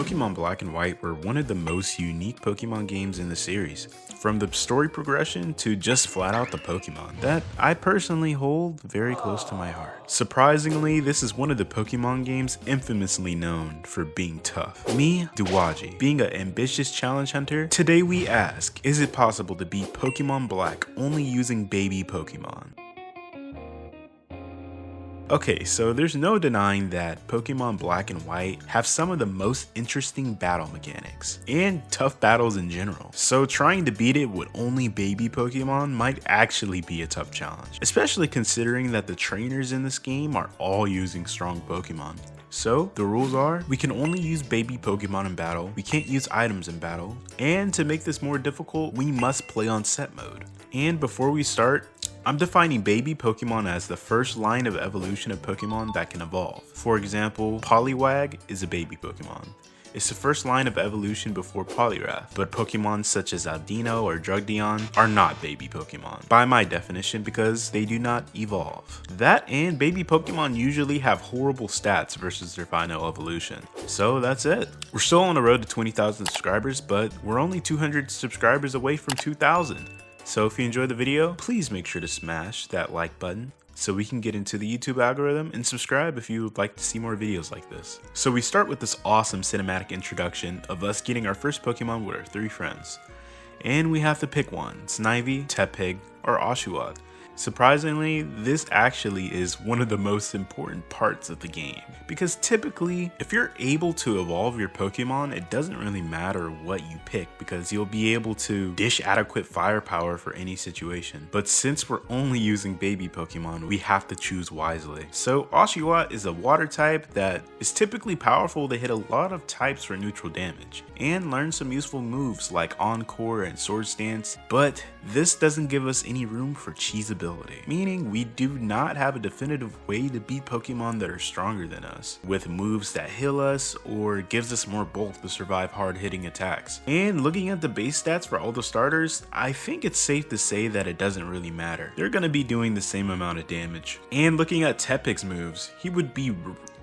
Pokemon Black and White were one of the most unique Pokemon games in the series, from the story progression to just flat out the Pokemon that I personally hold very close to my heart. Surprisingly, this is one of the Pokemon games infamously known for being tough. Me, Dowaji, being an ambitious challenge hunter, today we ask, is it possible to beat Pokemon Black only using baby Pokemon? Okay, so there's no denying that Pokemon Black and White have some of the most interesting battle mechanics, and tough battles in general. So trying to beat it with only baby Pokemon might actually be a tough challenge, especially considering that the trainers in this game are all using strong Pokemon. So the rules are, we can only use baby Pokemon in battle, we can't use items in battle, and to make this more difficult, we must play on set mode. And before we start, I'm defining baby Pokemon as the first line of evolution of Pokemon that can evolve. For example, Poliwag is a baby Pokemon. It's the first line of evolution before Poliwrath, but Pokemon such as Aldino or Drugdion are not baby Pokemon, by my definition, because they do not evolve. That and baby Pokemon usually have horrible stats versus their final evolution. So that's it. We're still on the road to 20,000 subscribers, but we're only 200 subscribers away from 2,000. So if you enjoyed the video, please make sure to smash that like button so we can get into the YouTube algorithm, and subscribe if you would like to see more videos like this. So we start with this awesome cinematic introduction of us getting our first Pokemon with our 3 friends. And we have to pick one, Snivy, Tepig, or Oshawott. Surprisingly, this actually is one of the most important parts of the game, because typically, if you're able to evolve your Pokemon, it doesn't really matter what you pick because you'll be able to dish adequate firepower for any situation. But since we're only using baby Pokemon, we have to choose wisely. So Oshawott is a water type that is typically powerful to hit a lot of types for neutral damage, and learn some useful moves like Encore and Swords Dance, but this doesn't give us any room for cheesability. Meaning we do not have a definitive way to beat Pokemon that are stronger than us, with moves that heal us or gives us more bulk to survive hard hitting attacks. And looking at the base stats for all the starters, I think it's safe to say that it doesn't really matter. They're going to be doing the same amount of damage. And looking at Tepig's moves, he would be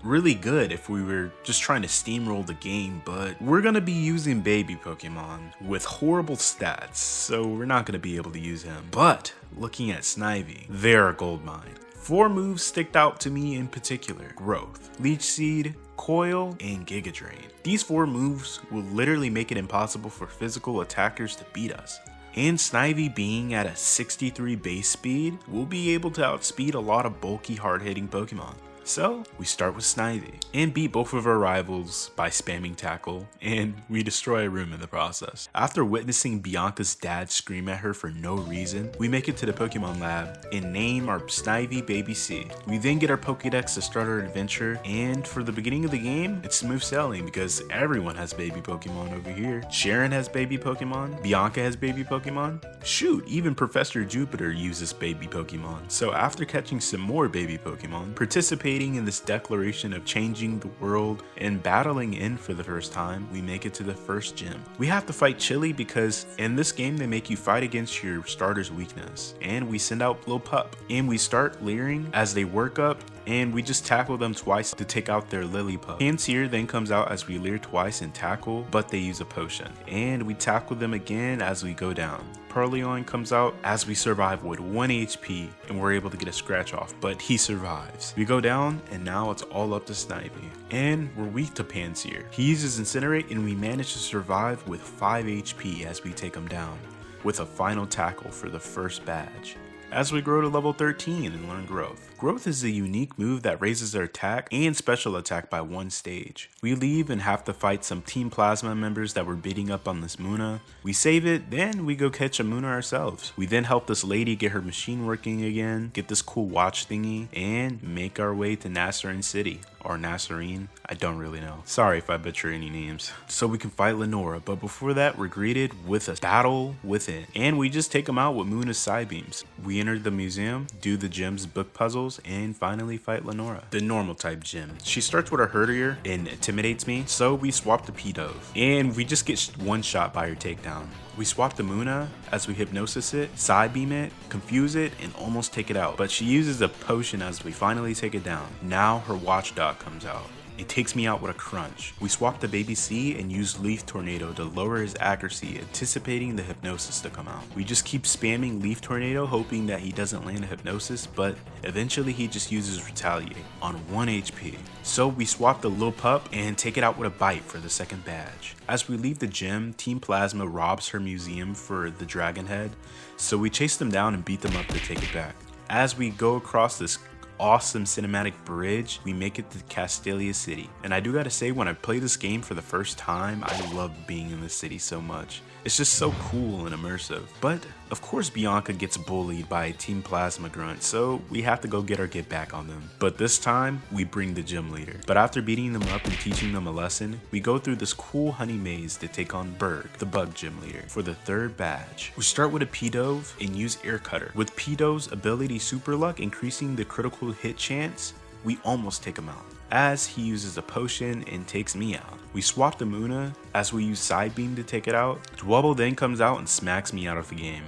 really good if we were just trying to steamroll the game, but we're gonna be using baby Pokemon with horrible stats, so we're not gonna be able to use him. But looking at Snivy, they're a goldmine. 4 moves sticked out to me in particular: Growth, Leech Seed, Coil, and Giga Drain. These 4 moves will literally make it impossible for physical attackers to beat us. And Snivy being at a 63 base speed, will be able to outspeed a lot of bulky hard-hitting Pokemon. So we start with Snivy and beat both of our rivals by spamming Tackle, and we destroy a room in the process. After witnessing Bianca's dad scream at her for no reason, we make it to the Pokemon lab and name our Snivy Baby C. We then get our Pokédex to start our adventure, and for the beginning of the game, it's smooth sailing because everyone has baby Pokemon over here. Sharon has baby Pokemon, Bianca has baby Pokemon. Shoot, even Professor Jupiter uses baby Pokemon. So after catching some more baby Pokemon, participating in this declaration of changing the world and battling in for the first time, we make it to the first gym. We have to fight Chili because in this game they make you fight against your starter's weakness, and we send out Lillipup and we start leering as they work up, and we just tackle them twice to take out their Lillipup. Pansear then comes out as we leer twice and tackle, but they use a potion, and we tackle them again as we go down. Parleon comes out as we survive with 1 HP, and we're able to get a scratch off, but he survives. We go down, and now it's all up to Snivy. And we're weak to Pansear. He uses Incinerate, and we manage to survive with 5 HP as we take him down, with a final tackle for the first badge. As we grow to level 13 and learn Growth. Growth is a unique move that raises our attack and special attack by 1 stage. We leave and have to fight some Team Plasma members that were beating up on this Munna. We save it, then we go catch a Munna ourselves. We then help this lady get her machine working again, get this cool watch thingy, and make our way to Nasserin City. Or Nasserine, I don't really know. Sorry if I butcher any names. So we can fight Lenora, but before that we're greeted with a battle within. And we just take them out with Munna's Psybeams. We enter the museum, do the gym's book puzzles, and finally fight Lenora, the normal type gym. She starts with her Herdier and intimidates me, so we swap to P-Dove. And we just get one shot by her takedown. We swap to Munna as we Hypnosis it, Psybeam it, confuse it, and almost take it out, but she uses a potion as we finally take it down. Now her Watchdog comes out. and takes me out with a crunch. We swap the Baby C and use Leaf Tornado to lower his accuracy, anticipating the Hypnosis to come out. We just keep spamming Leaf Tornado, hoping that he doesn't land a Hypnosis, but eventually he just uses Retaliate on 1 HP. So we swap the Lil Pup and take it out with a Bite for the second badge. As we leave the gym, Team Plasma robs her museum for the Dragon Head, so we chase them down and beat them up to take it back. As we go across this awesome cinematic bridge, we make it to Castelia City. And I do gotta say, when I play this game for the first time, I love being in this city so much. It's just so cool and immersive. But of course Bianca gets bullied by Team Plasma Grunt, so we have to go get back on them. But this time, we bring the gym leader. But after beating them up and teaching them a lesson, we go through this cool honey maze to take on Berg, the bug gym leader, for the third badge. We start with a P-Dove and use Air Cutter. With P-Dove's ability Super Luck increasing the critical hit chance, we almost take him out, as he uses a potion and takes me out. We swap the Muna as we use Side Beam to take it out. Dwubble then comes out and smacks me out of the game.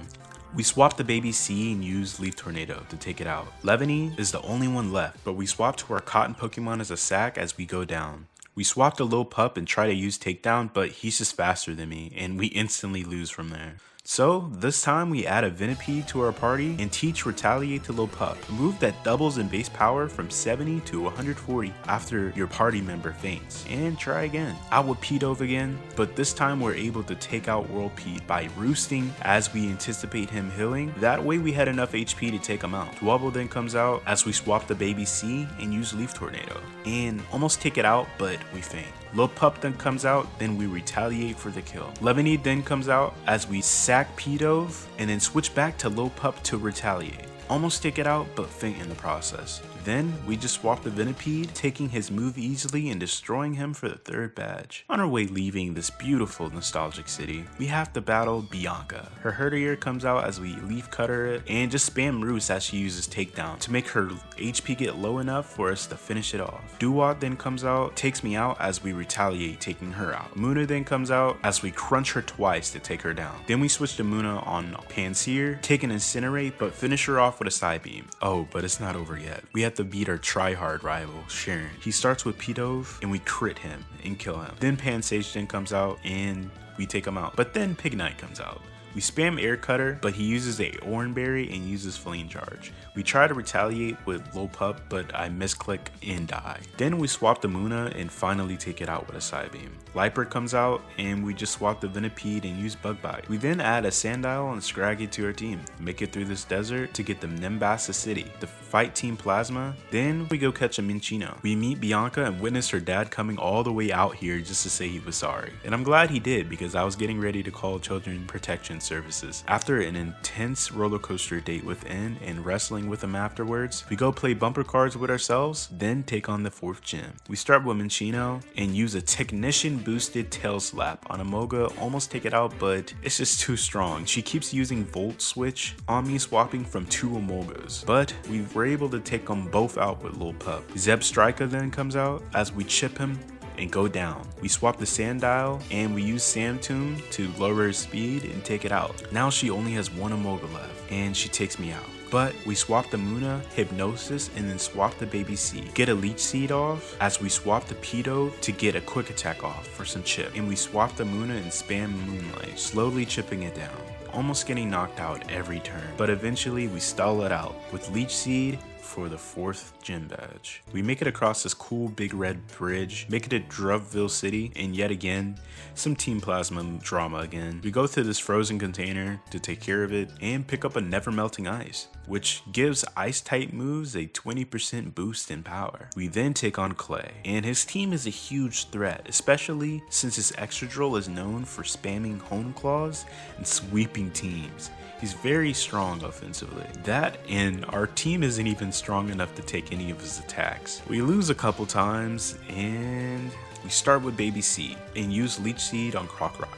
We swap the Baby C and use Leaf Tornado to take it out. Levany is the only one left, but we swap to our Cotton Pokemon as a sack as we go down. We swap the Lil Pup and try to use Takedown, but he's just faster than me, and we instantly lose from there. So this time we add a Venipede to our party and teach Retaliate to Lil Pup, a move that doubles in base power from 70 to 140 after your party member faints. And try again. Out with P-Dove again, but this time we're able to take out Whirlpede by roosting as we anticipate him healing. That way we had enough HP to take him out. Dwubble then comes out as we swap the Baby C and use Leaf Tornado and almost take it out, but we faint. Lil Pup then comes out, then we retaliate for the kill. Levany then comes out as we sack P-Dove and then switch back to Lil Pup to retaliate. Almost take it out, but faint in the process. Then we just swap the Venipede, taking his move easily and destroying him for the third badge. On our way leaving this beautiful nostalgic city, we have to battle Bianca. Her Herdier comes out as we Leaf Cutter it and just spam Roost as she uses Takedown to make her HP get low enough for us to finish it off. Duat then comes out, takes me out as we retaliate, taking her out. Muna then comes out as we crunch her twice to take her down. Then we switch to Muna on Pansear, take an Incinerate, but finish her off with a Side Beam. Oh, but it's not over yet. We have to beat our tryhard rival, Sharon. He starts with P-Dove and we crit him and kill him. Then Pansage then comes out and we take him out. But then Pignite comes out. We spam Air Cutter, but he uses a Oranberry and uses Flame Charge. We try to retaliate with Lil Pup, but I misclick and die. Then we swap the Muna and finally take it out with a Side Beam. Liepard comes out and we just swap the Venipede and use Bug Bite. We then add a Sandile and Scraggy to our team, make it through this desert to get the Nimbasa City to fight Team Plasma. Then we go catch a Minccino. We meet Bianca and witness her dad coming all the way out here just to say he was sorry. And I'm glad he did, because I was getting ready to call Children Protection Services. After an intense roller coaster date with N and wrestling with him afterwards, we go play bumper cards with ourselves, then take on the 4th gym. We start with Minccino and use a Technician boosted Tail Slap on Amoga, almost take it out, but it's just too strong. She keeps using Volt Switch on me, swapping from 2 Amogas, but we were able to take them both out with Lil Pup. Zebstrika then comes out as we chip him and go down. We swap the Sandile and we use Samtoon to lower her speed and take it out. Now she only has 1 Amoga left and she takes me out. But we swap the Muna, Hypnosis, and then swap the Baby C. Get a Leech Seed off as we swap the P-Dove to get a Quick Attack off for some chip. And we swap the Muna and spam Moonlight, slowly chipping it down. Almost getting knocked out every turn, but eventually we stall it out with Leech Seed for the 4th gym badge. We make it across this cool big red bridge, make it to Druville City, and yet again, some Team Plasma drama again. We go to this frozen container to take care of it and pick up a Never Melting Ice, which gives ice type moves a 20% boost in power. We then take on Clay, and his team is a huge threat, especially since his Excadrill is known for spamming Hone Claws and sweeping teams. He's very strong offensively. That, and our team isn't even strong enough to take any of his attacks. We lose a couple times, and we start with Baby C and use Leech Seed on Krookrock.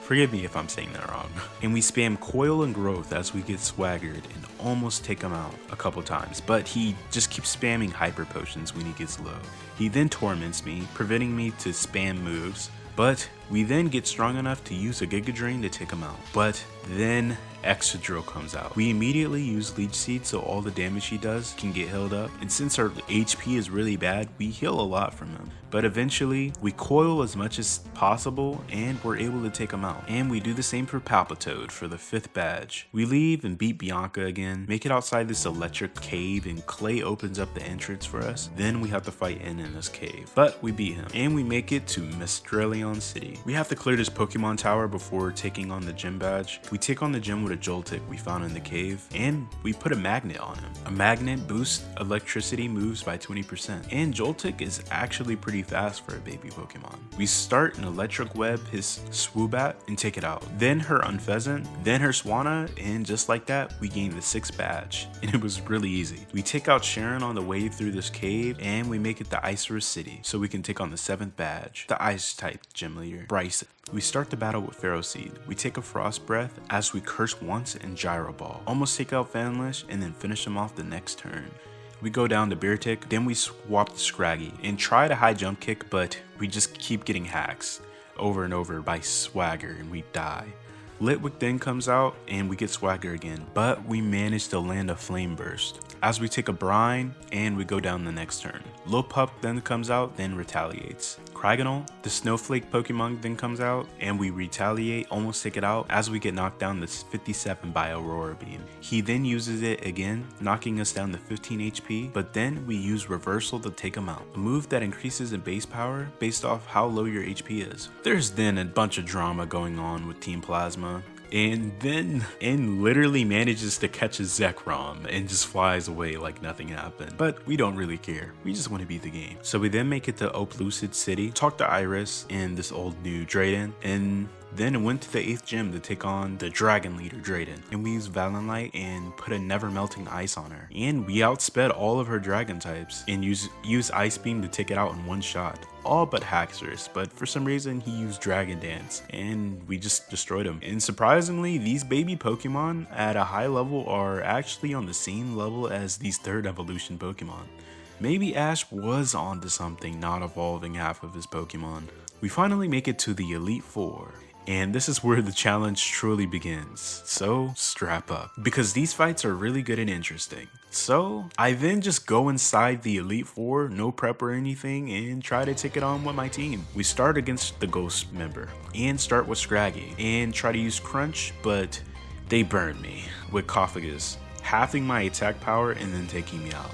Forgive me if I'm saying that wrong. And we spam Coil and Growth as we get swaggered and almost take him out a couple times, but he just keeps spamming Hyper Potions when he gets low. He then torments me, preventing me to spam moves, but We then get strong enough to use a Giga Drain to take him out. But then Excadrill comes out. We immediately use Leech Seed so all the damage he does can get healed up, and since our HP is really bad, we heal a lot from him. But eventually, we coil as much as possible and we're able to take him out. And we do the same for Palpitoad for the 5th badge. We leave and beat Bianca again, make it outside this electric cave, and Clay opens up the entrance for us. Then we have to fight in this cave. But we beat him, and we make it to Mistralion City. We have to clear this Pokemon Tower before taking on the gym badge. We take on the gym with a Joltik we found in the cave, and we put a magnet on him. A magnet boosts electricity moves by 20%, and Joltik is actually pretty fast for a baby Pokemon. We start an electric web his Swoobat and take it out, then her Unfezant, then her Swanna, and just like that, we gain the 6th badge, and it was really easy. We take out Sharon on the way through this cave, and we make it to Isurus City, so we can take on the 7th badge, the Ice type gym leader, Bryson. We start the battle with Pharaoh Seed. We take a Frost Breath as we curse once and Gyro Ball, almost take out Fanlish, and then finish him off the next turn. We go down to Beartic, then we swap to Scraggy and try to high jump kick, but we just keep getting hacks over and over by Swagger and we die. Litwick then comes out and we get Swagger again, but we manage to land a Flame Burst as we take a Brine and we go down the next turn. Lilpup then comes out, then retaliates. Cryogonal, the Snowflake Pokemon, then comes out and we retaliate, almost take it out as we get knocked down to 57 by Aurora Beam. He then uses it again, knocking us down to 15 HP, but then we use Reversal to take him out, a move that increases in base power based off how low your HP is. There's then a bunch of drama going on with Team Plasma, and then literally manages to catch a Zekrom and just flies away like nothing happened. But we don't really care, we just want to beat the game. So we then make it to Oplucid City, talk to Iris and this old new Drayden, and then went to the 8th gym to take on the Dragon Leader Drayden, and we used Valenlight and put a never melting ice on her, and we outsped all of her dragon types and use Ice Beam to take it out in one shot. All but Haxorus, but for some reason he used Dragon Dance and we just destroyed him. And surprisingly, these baby Pokemon at a high level are actually on the same level as these 3rd evolution Pokemon. Maybe Ash was onto something, not evolving half of his Pokemon. We finally make it to the Elite Four, and this is where the challenge truly begins, so strap up, because these fights are really good and interesting. So I then just go inside the Elite Four, no prep or anything, and try to take it on with my team. We start against the Ghost member, and start with Scraggy, and try to use Crunch, but they burn me with Coffagus, halving my attack power and then taking me out.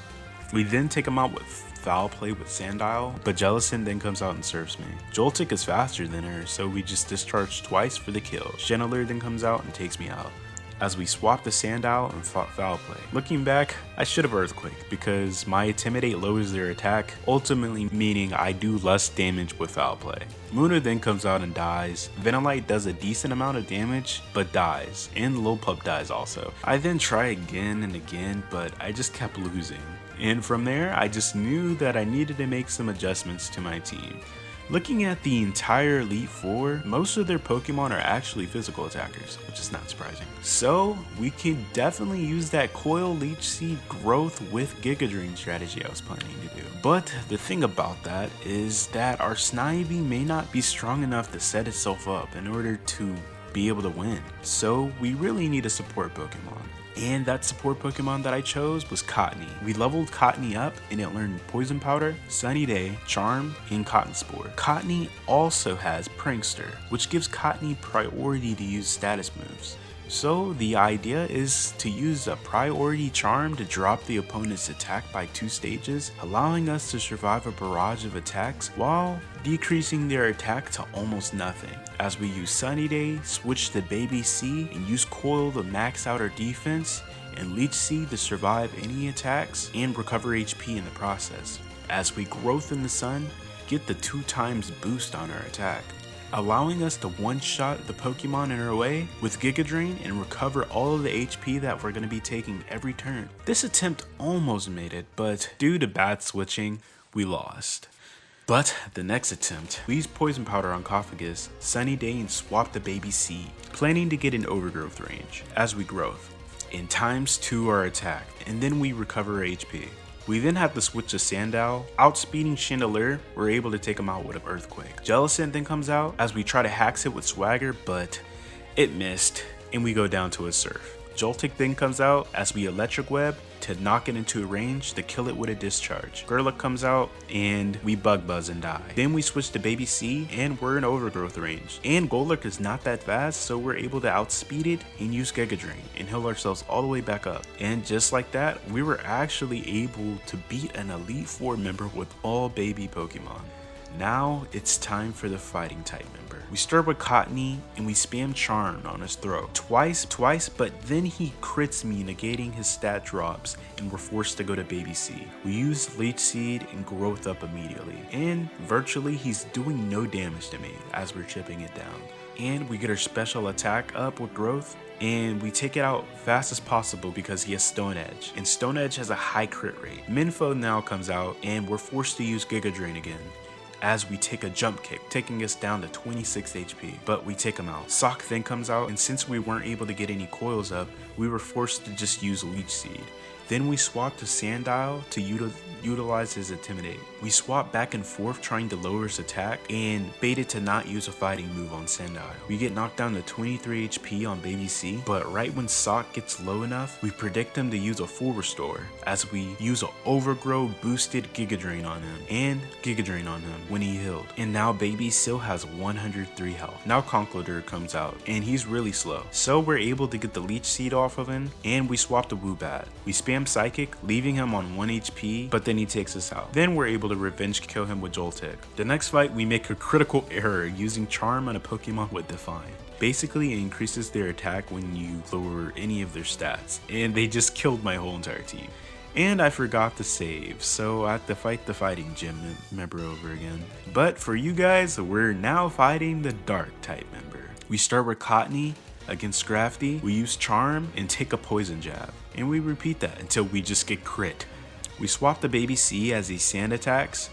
We then take him out with Foul Play with Sandile, but Jellicent then comes out and serves me. Joltik is faster than her, so we just discharge twice for the kill. Channeler then comes out and takes me out, as we swap the Sandile and fought Foul Play. Looking back, I should have Earthquake because my Intimidate lowers their attack, ultimately meaning I do less damage with Foul Play. Munna then comes out and dies. Venonite does a decent amount of damage, but dies, and Lilpup dies also. I then try again and again, but I just kept losing. And from there, I just knew that I needed to make some adjustments to my team. Looking at the entire Elite Four, most of their Pokemon are actually physical attackers, which is not surprising. So we can definitely use that Coil Leech Seed growth with Giga Drain strategy I was planning to do. But the thing about that is that our Snivy may not be strong enough to set itself up in order to be able to win. So we really need a support Pokemon. And that support Pokemon that I chose was Cottonee. We leveled Cottonee up and it learned Poison Powder, Sunny Day, Charm, and Cotton Spore. Cottonee also has Prankster, which gives Cottonee priority to use status moves. So the idea is to use a priority charm to drop the opponent's attack by 2 stages, allowing us to survive a barrage of attacks while decreasing their attack to almost nothing. As we use Sunny Day, switch to Baby C, and use Coil to max out our defense, and Leech Seed to survive any attacks and recover HP in the process. As we Growth in the Sun, get the 2 times boost on our attack, allowing us to one-shot the Pokemon in our way with Giga Drain and recover all of the HP that we're going to be taking every turn. This attempt almost made it, but due to bad switching, we lost. But the next attempt, we used Poison Powder on Coffagus, Sunny Day, and swapped the Baby C, planning to get an Overgrowth range as we Growth, and times 2 our attack, and then we recover HP. We then have to switch to Sandile. Outspeeding Chandelure, we're able to take him out with an Earthquake. Jellicent then comes out as we try to Hax it with Swagger, but it missed, and we go down to a Surf. Joltik then comes out as we Electric Web to knock it into a range to kill it with a Discharge. Gerlach comes out and we Bug Buzz and die. Then we switch to Baby C and we're in Overgrowth range. And Golurk is not that fast, so we're able to outspeed it and use Giga Drain and heal ourselves all the way back up. And just like that, we were actually able to beat an Elite Four member with all baby Pokemon. Now it's time for the fighting type member. We start with Cottonee and we spam Charm on his throw. Twice, but then he crits me, negating his stat drops, and we're forced to go to Baby C. We use Leech Seed and Growth Up immediately, and virtually he's doing no damage to me as we're chipping it down. And we get our special attack up with Growth, and we take it out fast as possible because he has Stone Edge, and Stone Edge has a high crit rate. Minfo now comes out and we're forced to use Giga Drain again, as we take a jump kick, taking us down to 26 HP, but we take him out. Sock then comes out, and since we weren't able to get any coils up, we were forced to just use Leech Seed. Then we swap to Sandile to utilize his Intimidate. We swap back and forth trying to lower his attack and baited to not use a fighting move on Sandile. We get knocked down to 23 HP on Baby C, but right when Sock gets low enough, we predict him to use a full restore as we use an Overgrow boosted Giga Drain on him and Giga Drain on him when he healed. And now Baby still has 103 health. Now Conkeldurr comes out and he's really slow, so we're able to get the Leech Seed off of him and we swap to Woobat. We spam Psychic, leaving him on 1 HP, but then he takes us out. Then we're able to revenge kill him with Joltik. The next fight, we make a critical error using Charm on a Pokemon with Define. Basically, it increases their attack when you lower any of their stats, and they just killed my whole entire team. And I forgot to save, so I have to fight the fighting gym member over again. But for you guys, we're now fighting the dark type member. We start with Cottonee against Scrafty. We use Charm and take a Poison Jab, and we repeat that until we just get crit. We swap the Baby C as he Sand attacks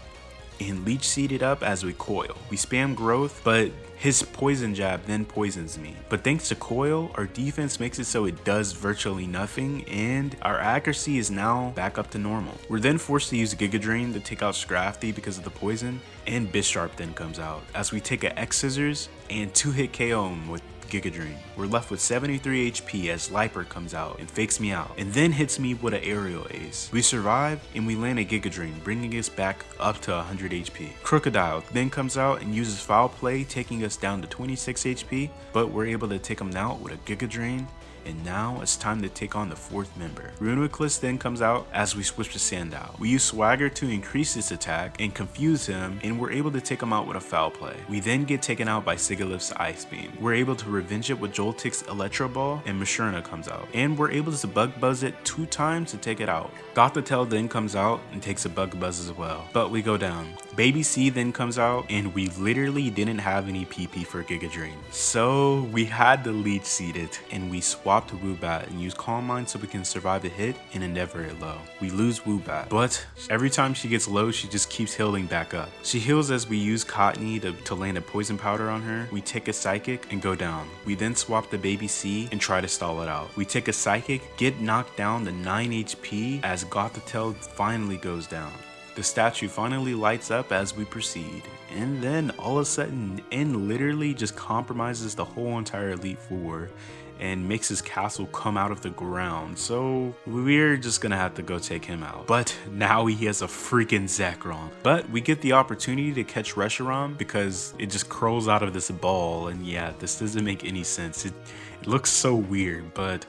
and Leech Seed it up as we Coil. We spam Growth, but his Poison Jab then poisons me. But thanks to Coil, our defense makes it so it does virtually nothing, and our accuracy is now back up to normal. We're then forced to use Giga Drain to take out Scrafty because of the poison, and Bisharp then comes out as we take a X Scissors and 2-hit KO him with Giga Drain. We're left with 73 HP as Liper comes out and fakes me out and then hits me with an Aerial Ace. We survive and we land a Giga Drain, bringing us back up to 100 HP. Crocodile then comes out and uses Foul Play, taking us down to 26 HP, but we're able to take him out with a Giga Drain. And now it's time to take on the fourth member. Runikless then comes out as we switch to Sandile. We use Swagger to increase his attack and confuse him, and we're able to take him out with a Foul Play. We then get taken out by Sigilyph's Ice Beam. We're able to revenge it with Joltik's Electro Ball, and Masherna comes out. And we're able to Bug Buzz it 2 times to take it out. Gothitelle then comes out and takes a Bug Buzz as well, but we go down. Baby C then comes out, and we literally didn't have any PP for Giga Drain. So we had to Leech Seed it, and we swapped to Woobat and use Calm Mind so we can survive the hit and Endeavor it low. We lose Woobat, but every time she gets low, she just keeps healing back up. She heals as we use Cottonee to land a Poison Powder on her. We take a Psychic and go down. We then swap the Baby C and try to stall it out. We take a Psychic, get knocked down to 9 HP as Gothitelle finally goes down. The statue finally lights up as we proceed, and then all of a sudden, N literally just compromises the whole entire Elite Four and makes his castle come out of the ground, so we're just gonna have to go take him out. But now he has a freaking Zekrom. But we get the opportunity to catch Reshiram because it just crawls out of this ball, and yeah, this doesn't make any sense. It looks so weird, but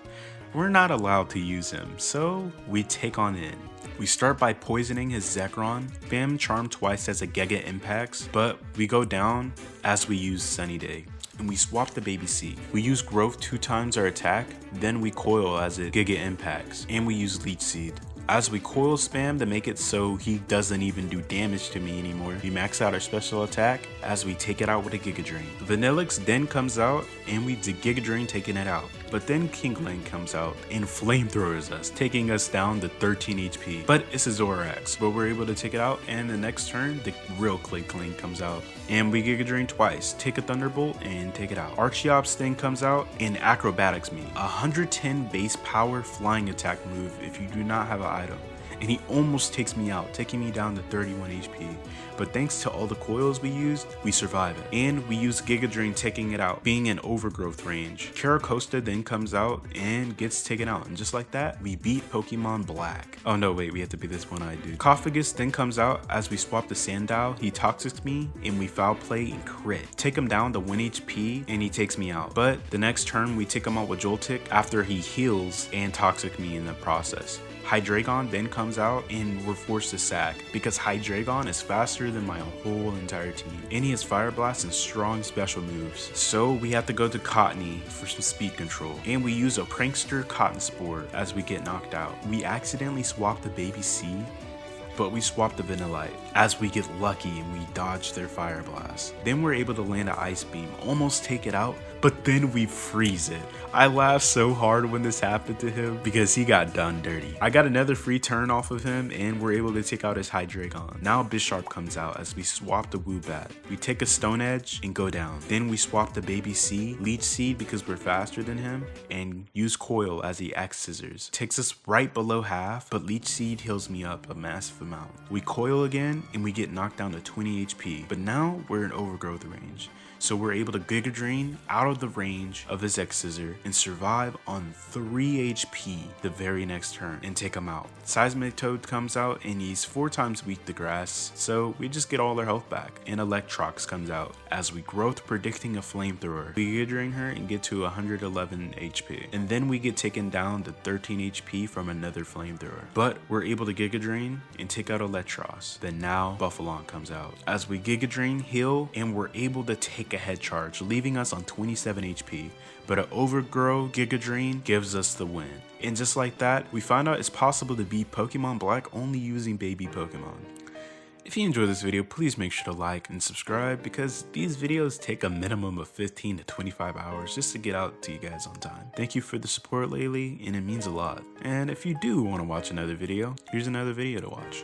we're not allowed to use him, so we take on N. We start by poisoning his Zekrom, spam Charm twice as a Giga impacts, but we go down as we use Sunny Day. And we swap the Baby C. We use Growth 2 times our attack, then we Coil as it Giga impacts, and we use Leech Seed. As we Coil spam to make it so he doesn't even do damage to me anymore, we max out our special attack as we take it out with a Giga Drain. Vanillix then comes out and we Giga Drain taking it out. But then Kingling comes out and flamethrowers us, taking us down to 13 HP. But it's a Zorax, but we're able to take it out, and the next turn, the real Kingling comes out. And we Giga Drain twice, take a Thunderbolt and take it out. Archeops then comes out and acrobatics me, a 110 base power flying attack move if you do not have an item. and he almost takes me out, taking me down to 31 HP. But thanks to all the coils we used, we survive it. And we use Giga Drain taking it out, being in overgrowth range. Caracosta then comes out and gets taken out, and just like that, we beat Pokemon Black. Oh no, wait, we have to be this one-eyed dude. Coffagus then comes out as we swap the Sandile, he Toxics me, and we Foul Play and crit. Take him down to 1 HP, and he takes me out. But the next turn, we take him out with Joltik after he heals and Toxic me in the process. Hydreigon then comes out and we're forced to sack because Hydreigon is faster than my whole entire team, and he has Fire Blast and strong special moves. So we have to go to Cottonee for some speed control, and we use a Prankster Cotton Spore as we get knocked out. We accidentally swap the Baby C, but we swap the Vanillite as we get lucky and we dodge their Fire Blast. Then we're able to land an Ice Beam, almost take it out, but then we freeze it. I laughed so hard when this happened to him because he got done dirty. I got another free turn off of him and we're able to take out his Hydreigon. Now Bisharp comes out as we swap the Woobat. We take a Stone Edge and go down. Then we swap the Baby C, Leech Seed because we're faster than him, and use Coil as the X Scissors. Takes us right below half, but Leech Seed heals me up a massive amount. We Coil again and we get knocked down to 20 HP, but now we're in overgrowth range. So we're able to Giga Drain out of the range of his X Scissor and survive on 3 HP the very next turn and take him out. Seismitoad comes out and he's 4 times weak to grass, so we just get all our health back. And Electrox comes out as we growth predicting a flamethrower. We Giga Drain her and get to 111 HP. And then we get taken down to 13 HP from another flamethrower. But we're able to Giga Drain and take out Electros. Then now Buffalon comes out as we Giga Drain, heal, and we're able to take a head charge, leaving us on 27 HP, but an Overgrow Giga Drain gives us the win. And just like that, we found out it's possible to beat Pokemon Black only using baby Pokemon. If you enjoyed this video, please make sure to like and subscribe because these videos take a minimum of 15 to 25 hours just to get out to you guys on time. Thank you for the support lately, and it means a lot. And if you do want to watch another video, here's another video to watch.